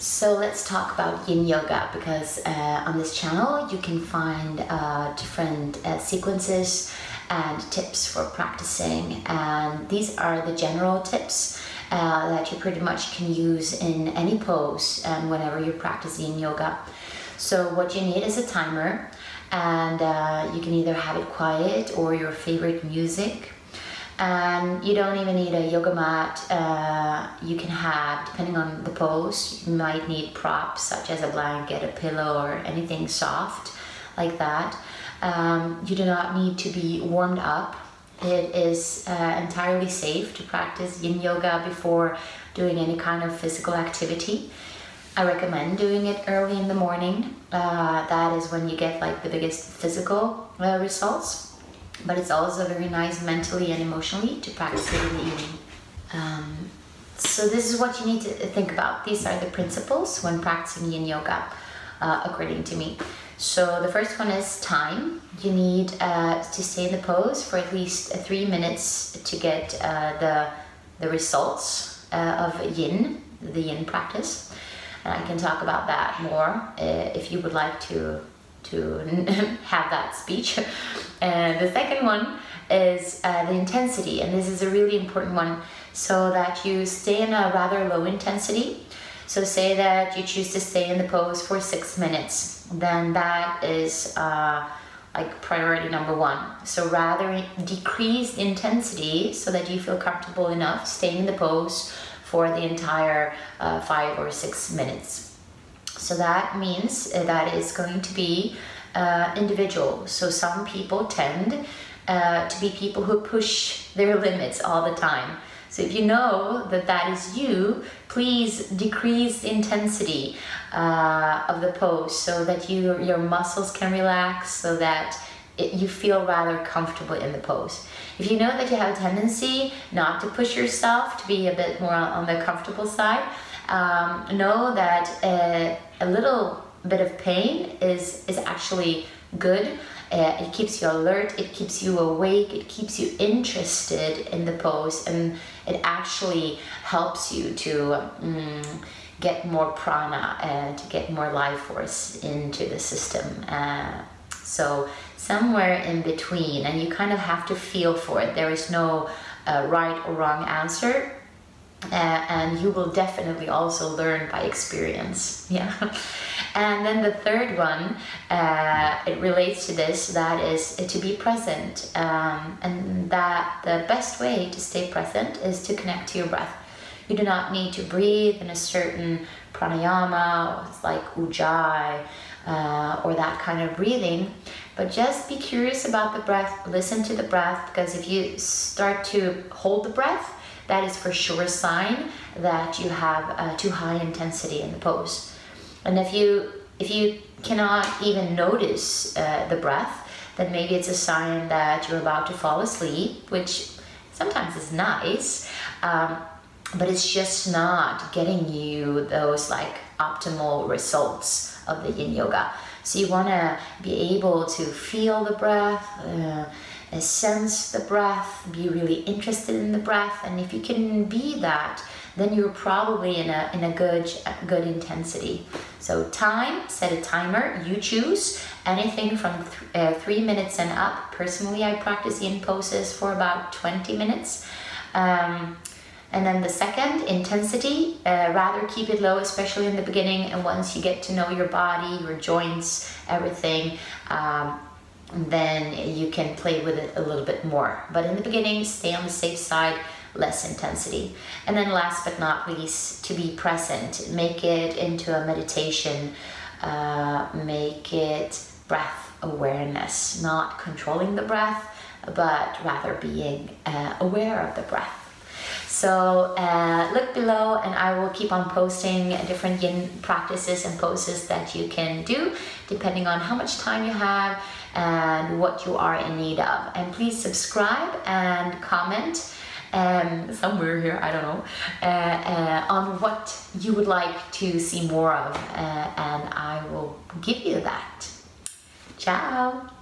So let's talk about Yin Yoga, because on this channel you can find different sequences and tips for practicing, and these are the general tips that you pretty much can use in any pose and whenever you practice Yin Yoga. So what you need is a timer, and you can either have it quiet or your favorite music. And you don't even need a yoga mat. You can have, depending on the pose, you might need props such as a blanket, a pillow, or anything soft like that. You do not need to be warmed up. It is entirely safe to practice Yin Yoga before doing any kind of physical activity. I recommend doing it early in the morning. That is when you get like the biggest physical results. But it's also very nice mentally and emotionally to practice it in the evening. So this is what you need to think about. These are the principles when practicing Yin Yoga, according to me. So the first one is time. You need to stay in the pose for at least 3 minutes to get the results of Yin, the Yin practice. And I can talk about that more if you would like to have that speech. The second one is the intensity, and this is a really important one, so that you stay in a rather low intensity. So say that you choose to stay in the pose for 6 minutes, then that is like priority number one. So rather decrease intensity so that you feel comfortable enough staying in the pose for the entire 5 or 6 minutes. So that means that it's going to be individual. So some people tend to be people who push their limits all the time. So if you know that that is you, please decrease the intensity of the pose so that your muscles can relax, so that you feel rather comfortable in the pose. If you know that you have a tendency not to push yourself, to be a bit more on the comfortable side, know that a little bit of pain is actually good. It keeps you alert, it keeps you awake, it keeps you interested in the pose, and it actually helps you to get more prana and to get more life force into the system. So somewhere in between, and you kind of have to feel for it. There is no right or wrong answer. And you will definitely also learn by experience. Yeah. And then the third one, it relates to this, that is to be present. And that the best way to stay present is to connect to your breath. You do not need to breathe in a certain pranayama, like ujjayi, or that kind of breathing, but just be curious about the breath, listen to the breath, because if you start to hold the breath, that is for sure a sign that you have too high intensity in the pose. And if you cannot even notice the breath, then maybe it's a sign that you're about to fall asleep, which sometimes is nice, but it's just not getting you those like optimal results of the Yin Yoga. So you want to be able to feel the breath, sense the breath, be really interested in the breath, and if you can be that, then you're probably in a good intensity. So time, set a timer, you choose anything from 3 minutes and up. Personally, I practice Yin poses for about 20 minutes. And then the second, intensity, rather keep it low, especially in the beginning, and once you get to know your body, your joints, everything, then you can play with it a little bit more. But in the beginning, stay on the safe side, less intensity. And then last but not least, to be present. Make it into a meditation, make it breath awareness, not controlling the breath, but rather being aware of the breath. So look below, and I will keep on posting different Yin practices and poses that you can do depending on how much time you have and what you are in need of. And please subscribe and comment somewhere here, I don't know, on what you would like to see more of, and I will give you that. Ciao!